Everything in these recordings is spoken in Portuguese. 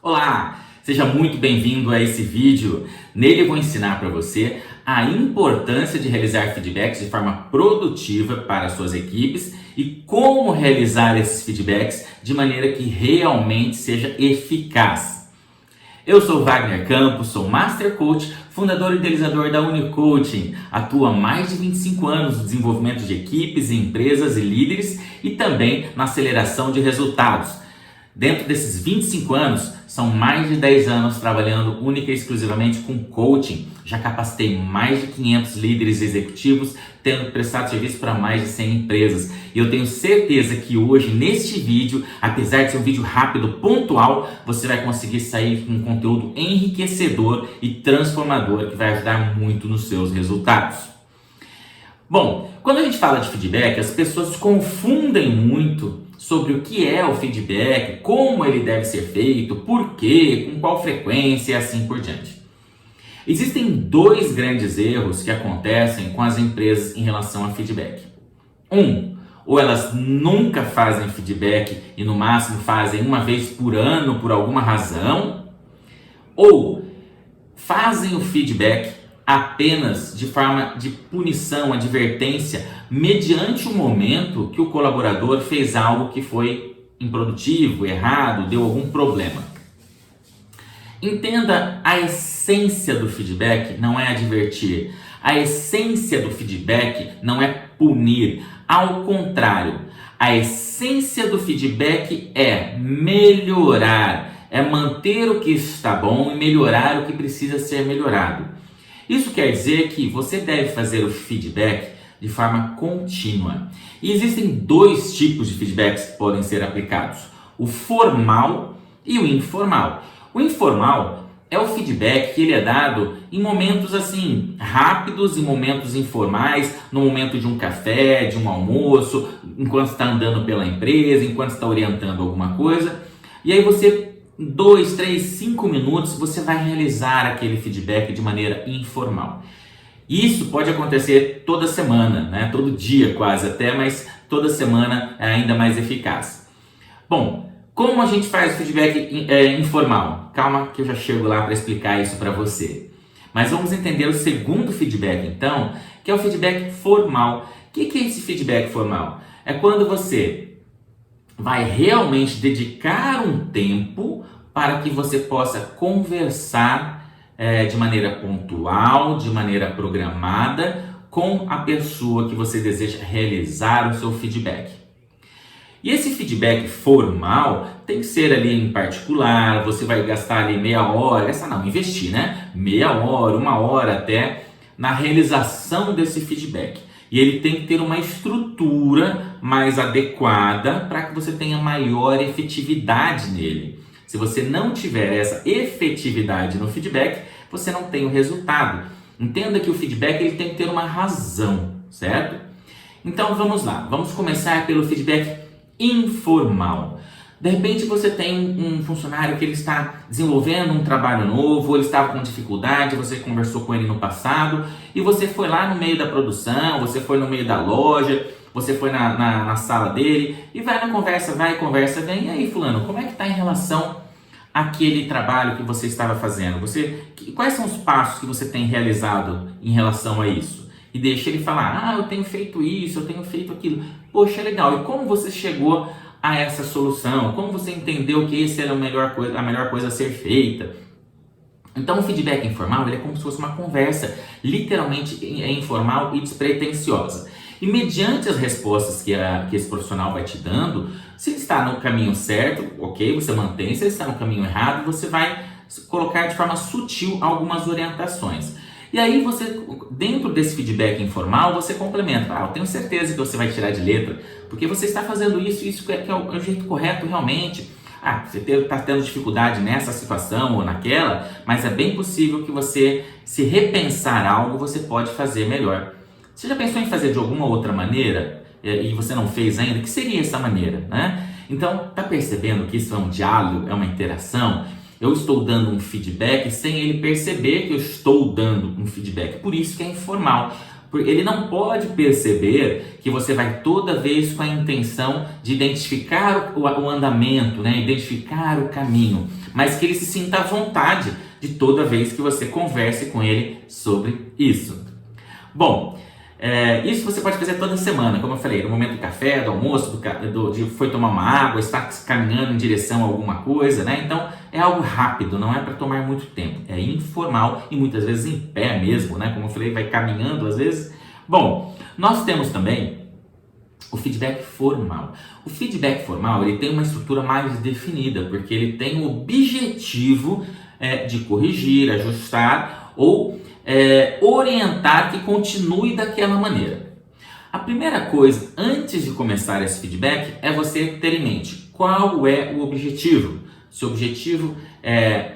Olá, seja muito bem-vindo a esse vídeo. Nele eu vou ensinar para você a importância de realizar feedbacks de forma produtiva para suas equipes e como realizar esses feedbacks de maneira que realmente seja eficaz. Eu sou Wagner Campos, sou Master Coach, fundador e idealizador da Unicoaching. Atuo há mais de 25 anos no desenvolvimento de equipes, empresas e líderes e também na aceleração de resultados. Dentro desses 25 anos, são mais de 10 anos trabalhando única e exclusivamente com coaching. Já capacitei mais de 500 líderes executivos, tendo prestado serviço para mais de 100 empresas. E eu tenho certeza que hoje, neste vídeo, apesar de ser um vídeo rápido, pontual, você vai conseguir sair com um conteúdo enriquecedor e transformador que vai ajudar muito nos seus resultados. Bom, quando a gente fala de feedback, as pessoas confundem muito sobre o que é o feedback, como ele deve ser feito, por quê, com qual frequência e assim por diante. Existem dois grandes erros que acontecem com as empresas em relação a feedback. Ou elas nunca fazem feedback e no máximo fazem uma vez por ano por alguma razão, ou fazem o feedback apenas de forma de punição, advertência, mediante o momento que o colaborador fez algo que foi improdutivo, errado, deu algum problema. Entenda, a essência do feedback não é advertir, a essência do feedback não é punir, ao contrário, a essência do feedback é melhorar, é manter o que está bom e melhorar o que precisa ser melhorado. Isso quer dizer que você deve fazer o feedback de forma contínua. E existem dois tipos de feedbacks que podem ser aplicados: o formal e o informal. O informal é o feedback que ele é dado em momentos assim rápidos, em momentos informais, no momento de um café, de um almoço, enquanto está andando pela empresa, enquanto está orientando alguma coisa. E aí você 2, 3, 5 minutos, você vai realizar aquele feedback de maneira informal. Isso pode acontecer toda semana, né? Todo dia quase até, mas toda semana é ainda mais eficaz. Bom, como a gente faz o feedback informal? Calma que eu já chego lá para explicar isso para você. Mas vamos entender o segundo feedback então, que é o feedback formal. O que é esse feedback formal? É quando você vai realmente dedicar um tempo para que você possa conversar de maneira pontual, de maneira programada com a pessoa que você deseja realizar o seu feedback. E esse feedback formal tem que ser ali em particular, você vai gastar ali meia hora, investir, né? Meia hora, 1 hora até na realização desse feedback. E ele tem que ter uma estrutura mais adequada para que você tenha maior efetividade nele. Se você não tiver essa efetividade no feedback, você não tem o resultado. Entenda que o feedback ele tem que ter uma razão, certo? Então vamos lá, vamos começar pelo feedback informal. De repente você tem um funcionário que ele está desenvolvendo um trabalho novo, ele estava com dificuldade, você conversou com ele no passado e você foi lá no meio da produção, você foi no meio da loja, você foi na sala dele e vai na conversa, vai, conversa, vem. E aí fulano, como é que está em relação àquele trabalho que você estava fazendo? Quais são os passos que você tem realizado em relação a isso? E deixa ele falar, eu tenho feito isso, eu tenho feito aquilo. Poxa, legal, e como você chegou a essa solução? Como você entendeu que essa era a melhor coisa a ser feita? Então o feedback informal ele é como se fosse uma conversa literalmente informal e despretensiosa. E mediante as respostas que esse profissional vai te dando, se ele está no caminho certo, ok, você mantém. Se ele está no caminho errado, você vai colocar de forma sutil algumas orientações. E aí você, dentro desse feedback informal, você complementa. Eu tenho certeza que você vai tirar de letra, porque você está fazendo isso que é o jeito correto realmente. Você está tendo dificuldade nessa situação ou naquela, mas é bem possível que você, se repensar algo, você pode fazer melhor. Você já pensou em fazer de alguma outra maneira e você não fez ainda? O que seria essa maneira, né? Então, está percebendo que isso é um diálogo, é uma interação? Eu estou dando um feedback sem ele perceber que eu estou dando um feedback. Por isso que é informal. Ele não pode perceber que você vai toda vez com a intenção de identificar o andamento, né? Identificar o caminho, mas que ele se sinta à vontade de toda vez que você converse com ele sobre isso. Bom, isso você pode fazer toda semana, como eu falei, no momento do café, do almoço, foi tomar uma água, está caminhando em direção a alguma coisa, né? Então é algo rápido, não é para tomar muito tempo, é informal e muitas vezes em pé mesmo, né? Como eu falei, vai caminhando às vezes. Bom, nós temos também o feedback formal. O feedback formal ele tem uma estrutura mais definida, porque ele tem o objetivo de corrigir, ajustar ou orientar que continue daquela maneira. A primeira coisa, antes de começar esse feedback, é você ter em mente qual é o objetivo. Se o objetivo é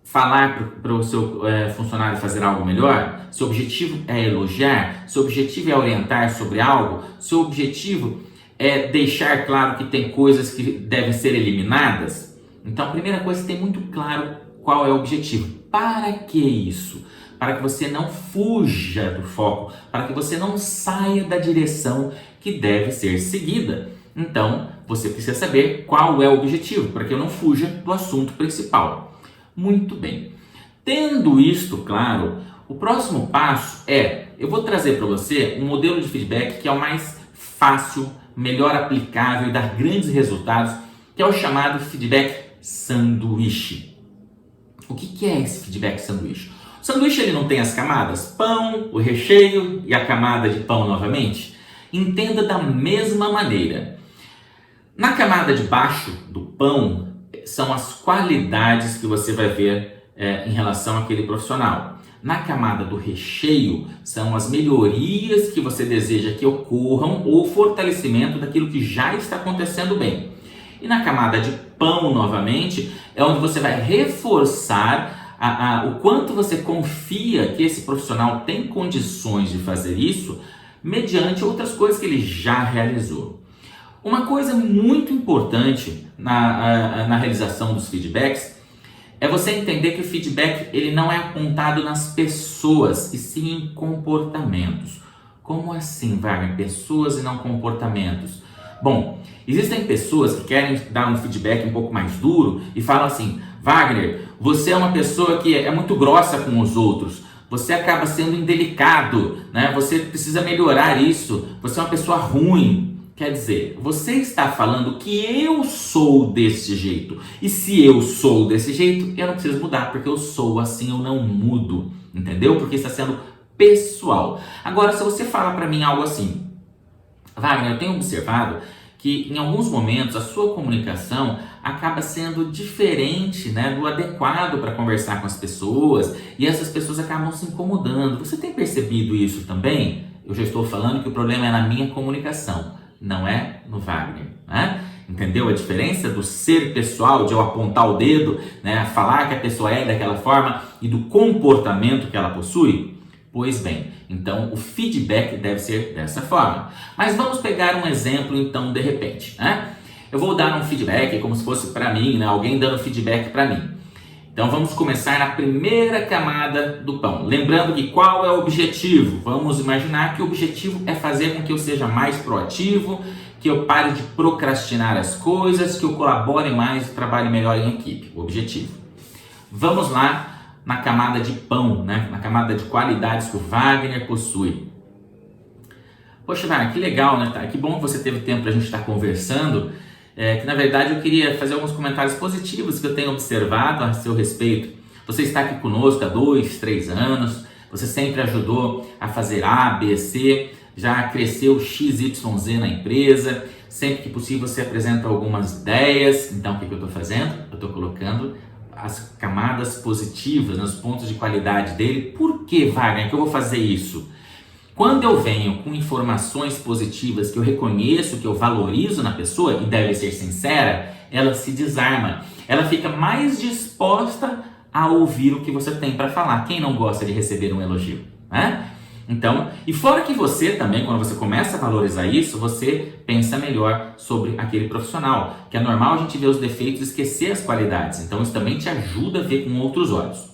falar para o seu funcionário fazer algo melhor, se o objetivo é elogiar, se o objetivo é orientar sobre algo, se o objetivo é deixar claro que tem coisas que devem ser eliminadas. Então, a primeira coisa é ter muito claro qual é o objetivo. Para que isso? Para que você não fuja do foco, para que você não saia da direção que deve ser seguida. Então, você precisa saber qual é o objetivo, para que eu não fuja do assunto principal. Muito bem. Tendo isto claro, o próximo passo eu vou trazer para você um modelo de feedback que é o mais fácil, melhor aplicável e dá grandes resultados, que é o chamado feedback sanduíche. O que é esse feedback sanduíche? O sanduíche ele não tem as camadas, pão, o recheio e a camada de pão novamente? Entenda da mesma maneira. Na camada de baixo do pão são as qualidades que você vai ver em relação àquele profissional. Na camada do recheio são as melhorias que você deseja que ocorram ou fortalecimento daquilo que já está acontecendo bem. E na camada de pão, novamente, é onde você vai reforçar o quanto você confia que esse profissional tem condições de fazer isso mediante outras coisas que ele já realizou. Uma coisa muito importante na realização dos feedbacks é você entender que o feedback ele não é apontado nas pessoas, e sim em comportamentos. Como assim, Wagner? Pessoas e não comportamentos? Bom, existem pessoas que querem dar um feedback um pouco mais duro e falam assim: Wagner, você é uma pessoa que é muito grossa com os outros, você acaba sendo indelicado, né? Você precisa melhorar isso, você é uma pessoa ruim. Quer dizer, você está falando que eu sou desse jeito, e se eu sou desse jeito, eu não preciso mudar, porque eu sou assim, eu não mudo, entendeu? Porque está sendo pessoal. Agora, se você falar para mim algo assim: Wagner, eu tenho observado que em alguns momentos a sua comunicação acaba sendo diferente, né, do adequado para conversar com as pessoas, e essas pessoas acabam se incomodando. Você tem percebido isso também? Eu já estou falando que o problema é na minha comunicação, não é no Wagner, né? Entendeu a diferença do ser pessoal, de eu apontar o dedo, né, falar que a pessoa é daquela forma, e do comportamento que ela possui? Pois bem, então o feedback deve ser dessa forma. Mas vamos pegar um exemplo então de repente, né? Eu vou dar um feedback como se fosse para mim, né? Alguém dando feedback para mim. Então vamos começar na primeira camada do pão. Lembrando que qual é o objetivo? Vamos imaginar que o objetivo é fazer com que eu seja mais proativo, que eu pare de procrastinar as coisas, que eu colabore mais e trabalhe melhor em equipe. O objetivo. Vamos lá na camada de pão, né? Na camada de qualidades que o Wagner possui. Poxa, Wagner, que legal, né? Que bom que você teve tempo para a gente estar conversando. Que na verdade eu queria fazer alguns comentários positivos que eu tenho observado a seu respeito. Você está aqui conosco há 2, 3 anos, você sempre ajudou a fazer A, B, C, já cresceu XYZ na empresa, sempre que possível você apresenta algumas ideias. Então o que eu estou fazendo? Eu estou colocando as camadas positivas, os pontos de qualidade dele. Por que, Wagner, que eu vou fazer isso? Quando eu venho com informações positivas que eu reconheço, que eu valorizo na pessoa, e deve ser sincera, ela se desarma. Ela fica mais disposta a ouvir o que você tem para falar. Quem não gosta de receber um elogio, né? Então, e fora que você também, quando você começa a valorizar isso, você pensa melhor sobre aquele profissional. Que é normal a gente ver os defeitos e esquecer as qualidades. Então, isso também te ajuda a ver com outros olhos.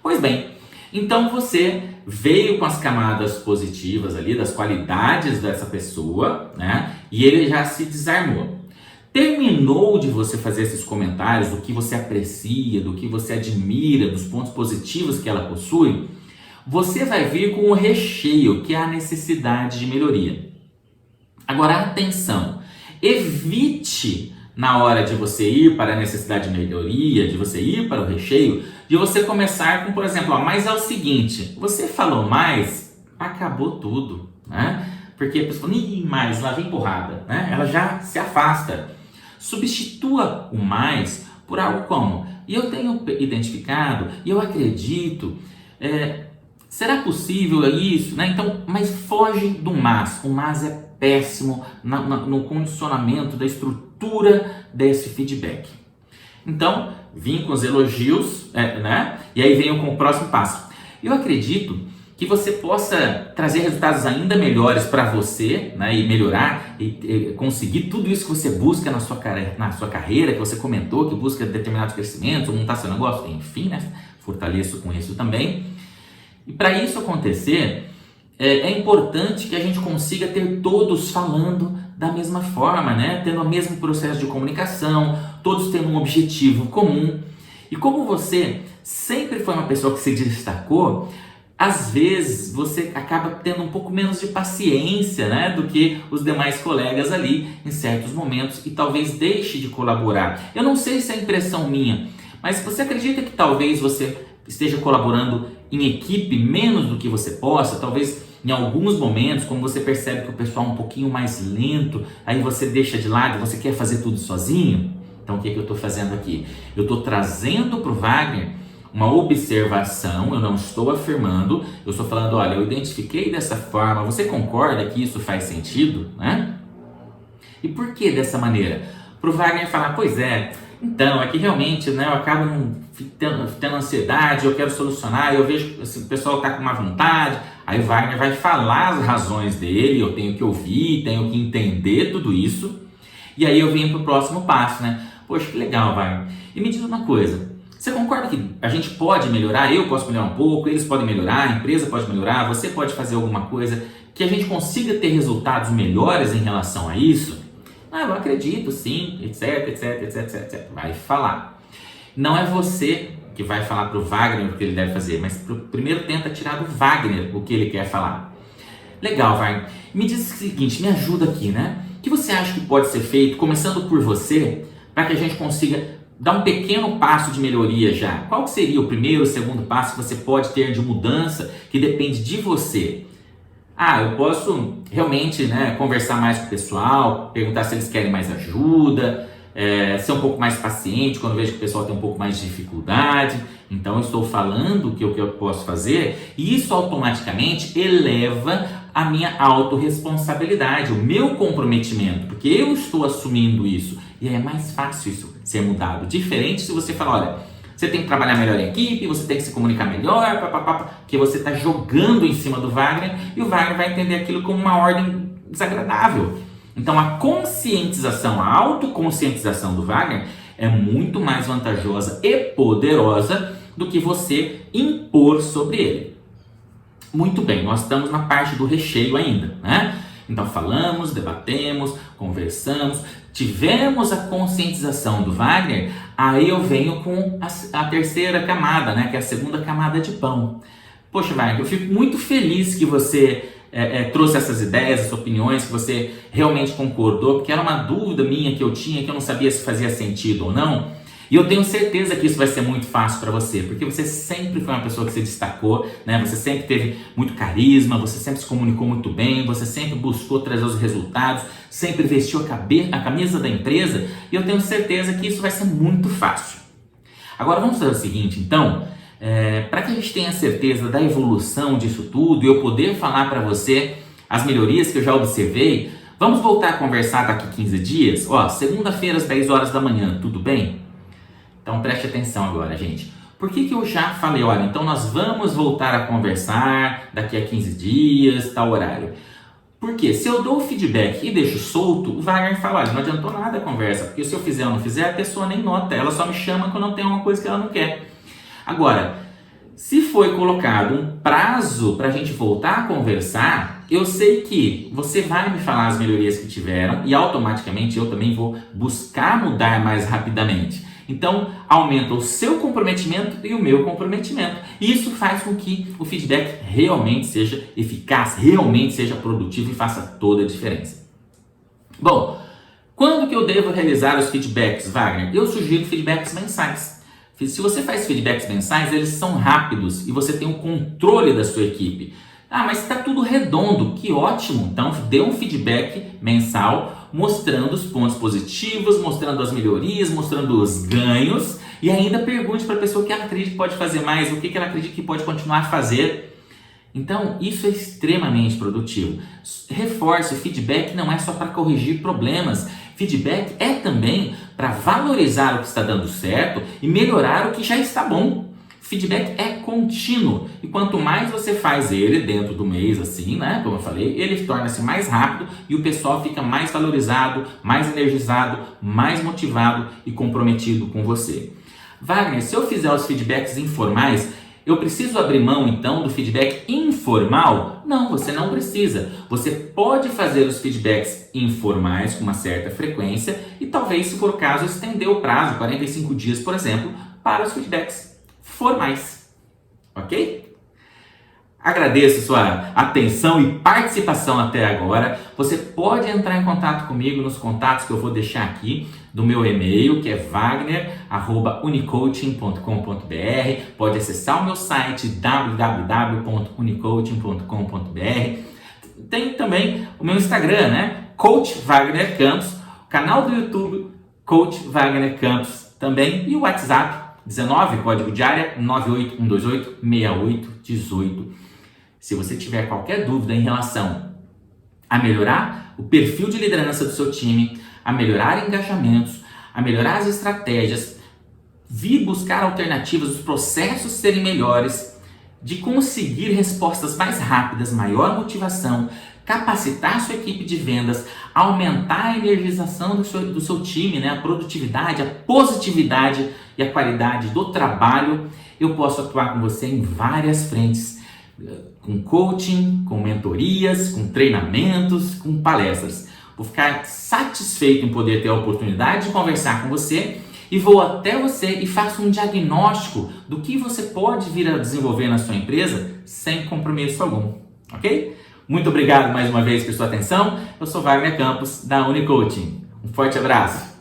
Pois bem, Então você veio com as camadas positivas ali, das qualidades dessa pessoa, né? E ele já se desarmou. Terminou de você fazer esses comentários do que você aprecia, do que você admira, dos pontos positivos que ela possui, você vai vir com o recheio, que é a necessidade de melhoria. Agora, atenção, evite na hora de você ir para a necessidade de melhoria, de você ir para o recheio, de você começar com, por exemplo, mas é o seguinte, você falou mais, acabou tudo, né? Porque a pessoa, mais, lá vem porrada, né? Ela já se afasta. Substitua o mais por algo como, e eu tenho identificado, e eu acredito, será possível isso? Né? Então, mas foge do mas. O mas é péssimo no condicionamento da estrutura desse feedback. Então, vim com os elogios, né? E aí venho com o próximo passo. Eu acredito que você possa trazer resultados ainda melhores para você, né? E melhorar e conseguir tudo isso que você busca na sua carreira, que você comentou, que busca determinados crescimentos, ou montar seu negócio, enfim, né? Fortaleço com isso também. E para isso acontecer, é importante que a gente consiga ter todos falando da mesma forma, né? Tendo o mesmo processo de comunicação, todos tendo um objetivo comum. E como você sempre foi uma pessoa que se destacou, às vezes você acaba tendo um pouco menos de paciência, né, do que os demais colegas ali em certos momentos e talvez deixe de colaborar. Eu não sei se é impressão minha, mas você acredita que talvez você esteja colaborando em equipe menos do que você possa? Talvez em alguns momentos, como você percebe que o pessoal é um pouquinho mais lento, aí você deixa de lado, você quer fazer tudo sozinho? Então o que eu estou fazendo aqui? Eu estou trazendo para o Wagner uma observação, eu não estou afirmando, eu estou falando, olha, eu identifiquei dessa forma, você concorda que isso faz sentido, né? E por que dessa maneira? Para o Wagner falar, pois é, então, é que realmente, né, eu acabo tendo ansiedade, eu quero solucionar, eu vejo que assim, o pessoal está com uma vontade, aí o Wagner vai falar as razões dele, eu tenho que ouvir, tenho que entender tudo isso, e aí eu venho para o próximo passo, né? Poxa, que legal, Wagner. E me diz uma coisa, você concorda que a gente pode melhorar? Eu posso melhorar um pouco, eles podem melhorar, a empresa pode melhorar, você pode fazer alguma coisa que a gente consiga ter resultados melhores em relação a isso? Ah, eu acredito, sim, etc, etc, etc, etc. Vai falar. Não é você que vai falar para o Wagner o que ele deve fazer, mas primeiro tenta tirar do Wagner o que ele quer falar. Legal, Wagner. Me diz o seguinte, me ajuda aqui, né? O que você acha que pode ser feito, começando por você, para que a gente consiga dar um pequeno passo de melhoria já? Qual seria o primeiro, o segundo passo que você pode ter de mudança que depende de você? Ah, eu posso realmente, né, conversar mais com o pessoal, perguntar se eles querem mais ajuda, ser um pouco mais paciente quando vejo que o pessoal tem um pouco mais de dificuldade. Então eu estou falando o que eu posso fazer e isso automaticamente eleva a minha autorresponsabilidade, o meu comprometimento, porque eu estou assumindo isso e é mais fácil isso ser mudado. Diferente se você falar, olha, você tem que trabalhar melhor em equipe, você tem que se comunicar melhor, que você está jogando em cima do Wagner e o Wagner vai entender aquilo como uma ordem desagradável. Então a conscientização, a autoconscientização do Wagner é muito mais vantajosa e poderosa do que você impor sobre ele. Muito bem, nós estamos na parte do recheio ainda, né? Então falamos, debatemos, conversamos, tivemos a conscientização do Wagner, aí eu venho com a terceira camada, né? Que é a segunda camada de pão. Poxa, Wagner, eu fico muito feliz que você trouxe essas ideias, essas opiniões, que você realmente concordou, porque era uma dúvida minha que eu tinha, que eu não sabia se fazia sentido ou não. E eu tenho certeza que isso vai ser muito fácil para você, porque você sempre foi uma pessoa que se destacou, né? Você sempre teve muito carisma, você sempre se comunicou muito bem, você sempre buscou trazer os resultados, sempre vestiu a camisa da empresa, e eu tenho certeza que isso vai ser muito fácil. Agora vamos fazer o seguinte, então, para que a gente tenha certeza da evolução disso tudo e eu poder falar para você as melhorias que eu já observei, vamos voltar a conversar daqui 15 dias? Ó, segunda-feira às 10 horas da manhã, tudo bem? Então preste atenção agora, gente. Por que eu já falei, olha, então nós vamos voltar a conversar daqui a 15 dias, tal horário? Porque se eu dou o feedback e deixo solto, o Wagner fala, olha, não adiantou nada a conversa, porque se eu fizer ou não fizer, a pessoa nem nota, ela só me chama quando não tem uma coisa que ela não quer. Agora, Se foi colocado um prazo para a gente voltar a conversar, eu sei que você vai me falar as melhorias que tiveram e automaticamente eu também vou buscar mudar mais rapidamente. Então, aumenta o seu comprometimento e o meu comprometimento. Isso faz com que o feedback realmente seja eficaz, realmente seja produtivo e faça toda a diferença. Bom, quando que eu devo realizar os feedbacks, Wagner? Eu sugiro feedbacks mensais. Se você faz feedbacks mensais, eles são rápidos e você tem o controle da sua equipe. Ah, mas está tudo redondo, que ótimo! Então dê um feedback mensal mostrando os pontos positivos, mostrando as melhorias, mostrando os ganhos e ainda pergunte para a pessoa o que ela acredita que pode fazer mais, o que ela acredita que pode continuar a fazer. Então isso é extremamente produtivo. Reforce, o feedback não é só para corrigir problemas. Feedback é também para valorizar o que está dando certo e melhorar o que já está bom. Feedback é contínuo e quanto mais você faz ele dentro do mês, assim, né? Como eu falei, ele torna-se mais rápido e o pessoal fica mais valorizado, mais energizado, mais motivado e comprometido com você. Wagner, se eu fizer os feedbacks informais, eu preciso abrir mão então do feedback informal? Não, você não precisa. Você pode fazer os feedbacks informais com uma certa frequência e talvez, se for o caso, estender o prazo, 45 dias, por exemplo, para os feedbacks formais, ok? Agradeço sua atenção e participação até agora. Você pode entrar em contato comigo nos contatos que eu vou deixar aqui do meu e-mail, que é wagner@unicoaching.com.br. Pode acessar o meu site www.unicoaching.com.br. Tem também o meu Instagram, né? Coach Wagner Campos, canal do YouTube Coach Wagner Campos também e o WhatsApp 19, código de área 981286818. Se você tiver qualquer dúvida em relação a melhorar o perfil de liderança do seu time, a melhorar engajamentos, a melhorar as estratégias, vir buscar alternativas, os processos serem melhores, de conseguir respostas mais rápidas, maior motivação, capacitar sua equipe de vendas, aumentar a energização do seu time, né? A produtividade, a positividade e a qualidade do trabalho, eu posso atuar com você em várias frentes, com coaching, com mentorias, com treinamentos, com palestras. Vou ficar satisfeito em poder ter a oportunidade de conversar com você e vou até você e faço um diagnóstico do que você pode vir a desenvolver na sua empresa sem compromisso algum, ok? Muito obrigado mais uma vez por sua atenção. Eu sou Wagner Campos, da Unicoaching. Um forte abraço.